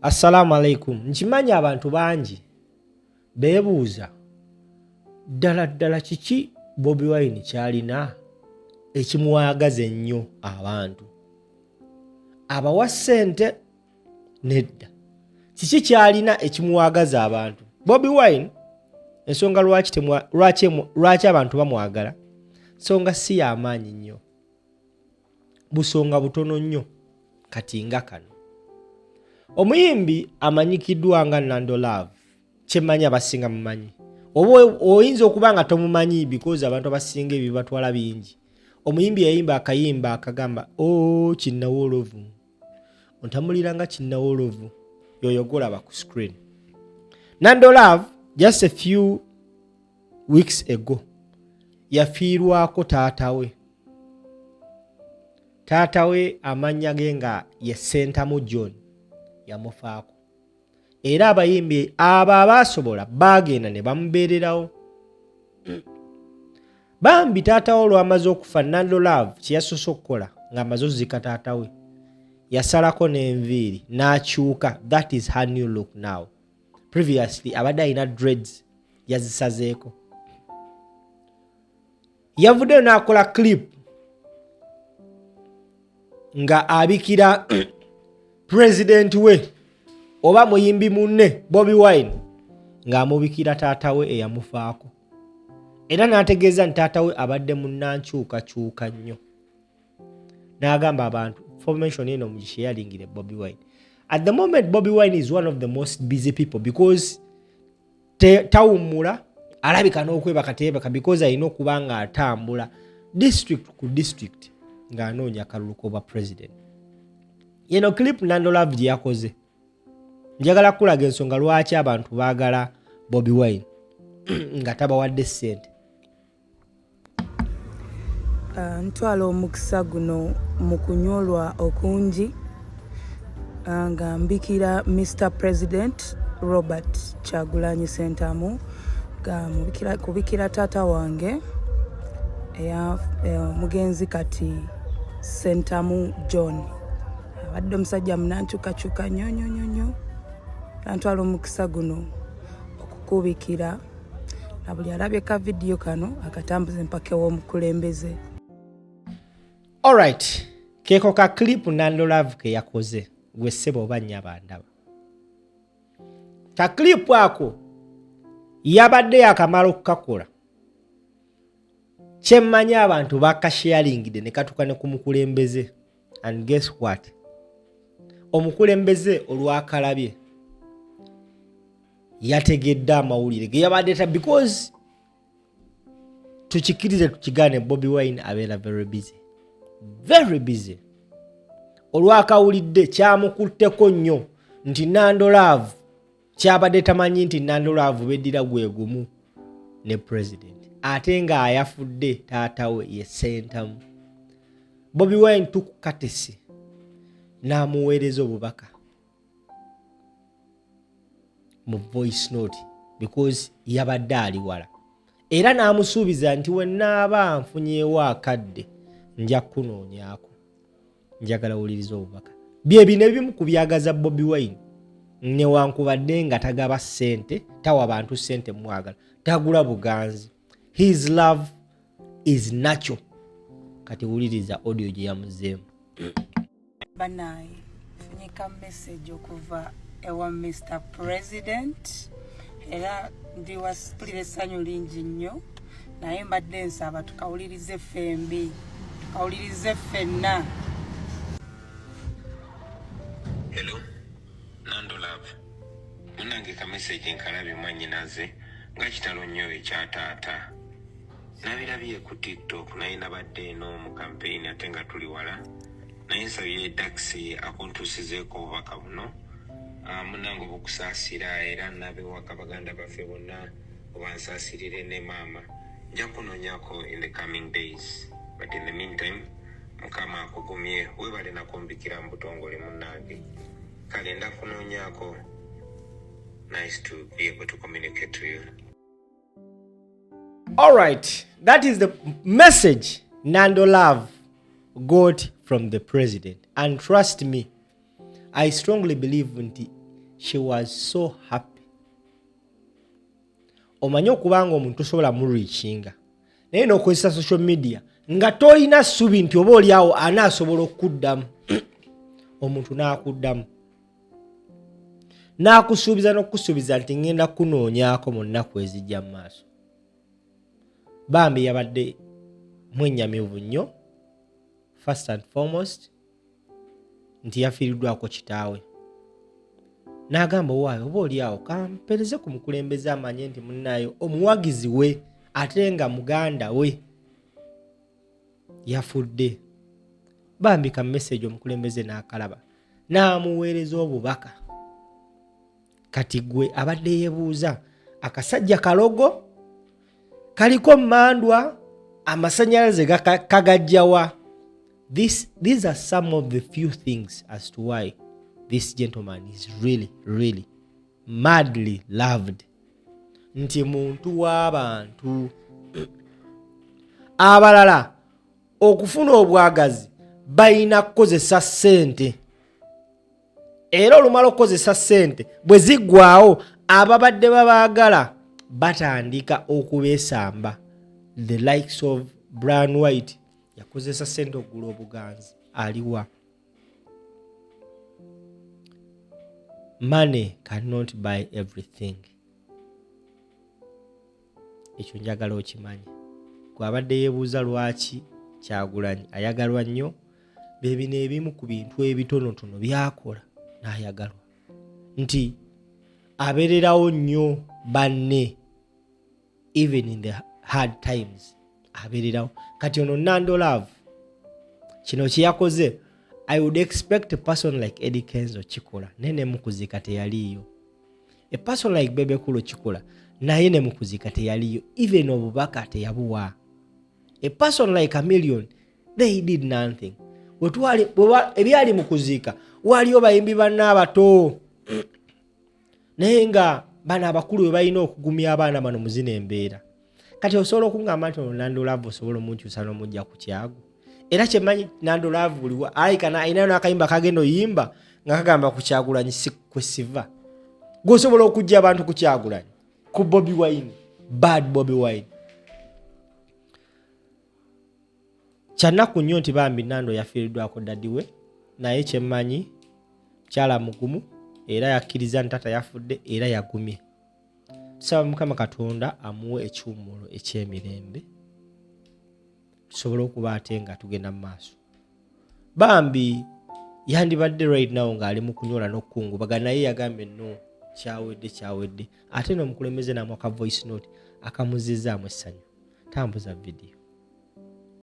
Assalamu alaikum. Nkimanyi abantu bangi beebuuza ddala kiki Bobi Wine kyalina ekimuwagaza ennyo abantu. Abawa ssente nedda. Kiki kyalina ekimuwagaza abantu? Bobi Wine ensonga lwaki abantu bamwagala, nsonga si y'amaanyi nnyo. Busonga butono nnyo kati nga kano. Omuyimbi amanyikiddwa nga Nandor kyemmanyi abasinga mumanyi. Oba oyinza okuba nga tomumanyi because abantu abasinga ebyo batwala bingi. Omuyimbi yayimba akayimba akagamba kinnawolovu. Ontamulira nga kinnawolovu. Yoyo golaba ku screen. Nandor just a few weeks ago yafiirwako taatawe. Taatawe amanya ge nga ye Sentamu John yamufaako. Era abayimbi abo abasobola bagenda ne bamubeererawo. Bambi taatawe olwamaze okufa Nandor kyeyasoose okukola ng'amaze okuzika taatawe yasalako n'enviiri n'akyuka. That is her new look now. Previously abadde alina dreads yazisazeeko. Yavuddeyo n'akola clip nga abikira president we oba muyimbi munne Bobi Wine ng'amubikira taatawe eyamufaako. Era n'ategeeza nti taatawe abadde munnankyukakyuka nnyo. N'agamba abantu formation eno mugisharingire Bobi Wine. At the moment Bobi Wine is one of the most busy people because tawummula, alabika n'okweba kateebeka because alina okuba nga atambula district ku district ng'anoonya akalulu k'obwa president. Yeno clip Nandor gye yakoze njagala kulaga ensonga lwaki abantu baagala Bobi Wine nga tabawadde ssente. Ntwala omukisa guno mu kunyolwa okungi nga mbikira Mr. President Robert Kyagulanyi Ssentamu nga kubikira taata wange mugenzi kati Sentamu John abadde omusajja munankyukakyuka nnyo. Ntwala omukisa guno okukubikira na buli alabye ka vidiyo kano akatambuze mpaka ew'omukulembeze. Alright, keeko ka clip Nandor ke yakoze gwe ssebo oba nnyaba ndaba. Ka clip ako yabadde yakamala okukakola. Kyemmanyi abantu bakasharingide ne katuka ne ku mukulembeze. And guess what? Omukulembeze olwakalabye yategedde amawulire ge yabadde because tukikirize tukigane Bobi Wine abeera very busy. Olwakawulidde kyamukutteko nnyo nti Nandor kyabadde tamanyi nti Nandor beddira gwe gumu ne president ate nga ayafudde taatawe ye Sentamu. Bobi Wine tukukatesi n'amuweereza obubaka mu voice note because yabadde ali wala. Era n'amusuubiza nti wennaaba nfunyeewo akadde nja kunoonyaako, njagala wuliriza obubaka. Bye bino ebimu ku byagaza Bobi Wine newankubadde nga tagaba ssente, tawa bantu ssente mwagala, tagula buganzi. His love is natural. Kati wuliriza audio gye yamuzeemu. Banaye funyika message okuva ewa Mr. President era ndi wasipulira essanyu lingi nnyo naye mbadde nsaba tukawulirize ffembi tukawulirize ffenna. Hello Nandor munange ka message nkalabe mwanyinaze nga kitalo nnyo ekya taata nabirabye ku TikTok naye nabadde eno mu campaign ate nga tuli wala naye nsabye taxi akuntuusizeeko obubaka buno. Munange obukusaasira era nabewaka baganda baffe bonna obansaasirire ne maama nja kunoonyako in the coming days but in the meantime mukama akugumye webale nakumbikira mu butongole munnange kale ndakunoonyako. Nice to be able to communicate to you. Alright, that is the message Nandor got from the president. And trust me, I strongly believe she was so happy. Omanyi okubanga omuntu osobola muluichinga naye n'okozesa social media nga tolina ssubi nti oba oliawo anaasobola okuddamu. Omuntu n'akuddamu n'akusuubiza n'okusuubiza nti ngenda kunoonyaako mu nnaku ezijja mu maaso. Bambi yabadde mwennyamivu nnyo, first and foremost nti yafiiriddwako kitaawe. N'agamba waayo oba oliawo kampereze ku mukulembeze amanye nti munnaayo omuwagizi we ate nga muganda we yafudde. Bambi ka message omukulembeze n'akalaba n'amuweereza obubaka. Kati gwe abadde yeebuuza akasajja kalogo kaliko mmandwa amasanyalaze kagajjawa. These are some of the few things as to why this gentleman is really madly loved. Nti muntu w'abantu abalala okufuna obwagazi balina kukozesa ssente, era olumala okukozesa ssente bwe ziggwaawo ababadde babaagala batandika okubeesamba. The likes of Brian White yakozesa ssente okugula obuganzi, aliwa. Money cannot buy everything. Ekyo njagala okimanyi. Gwe abadde yeebuuza lwaki Kyagulanyi ayagalwa nnyo, bebino ebimu ku bintu ebitonotono byakola n'ayagalwa. Nti abeererawo nnyo banne, even in the hard times abeererawo. Kati ono Nandor kino kye yakoze, I would expect a person like Eddie Kenzo kikola naye ne mukuzika teyaliyo. A person like Bebe Kulo kikola naye ne mukuzika teyaliyo, even obubaka teyabuwa. A person like a million, they did nothing. Ebyali mukuzika waliyo bayimbi banna abato naye nga bana abakulu we balina okugumya abaana bano muzina embeera. Kati osobola okungamba nti Nandor osobola omunkyusa n'omujja ku kyago. Era kyemanyi Nandor buli alikana ayinayo n'akayimba kagenda oyimba nga kagamba ku Kyagulanyi kwe siva. Gosobola okujja abantu ku Kyagulanyi, ku Bobi Wine, bad Bobi Wine. Kyanaku nnyo nti bambi Nandor yafiiriddwako daddi we, naye kyemanyi kyala mugumu era yakkiriza nti tata yafudde era yagumye. Tusaba Mukama Katonda amuwe ekiwummulo eky'emirembe, tusobole okuba ate nga tugenda mu maaso. Bambi yandibadde right now ng'ali mu kunyola n'okukungubagana naye yagambye no kyawedde ate n'omukulembeze n'amu aka voice note akamuzizaamu essanyu. Tambuza video.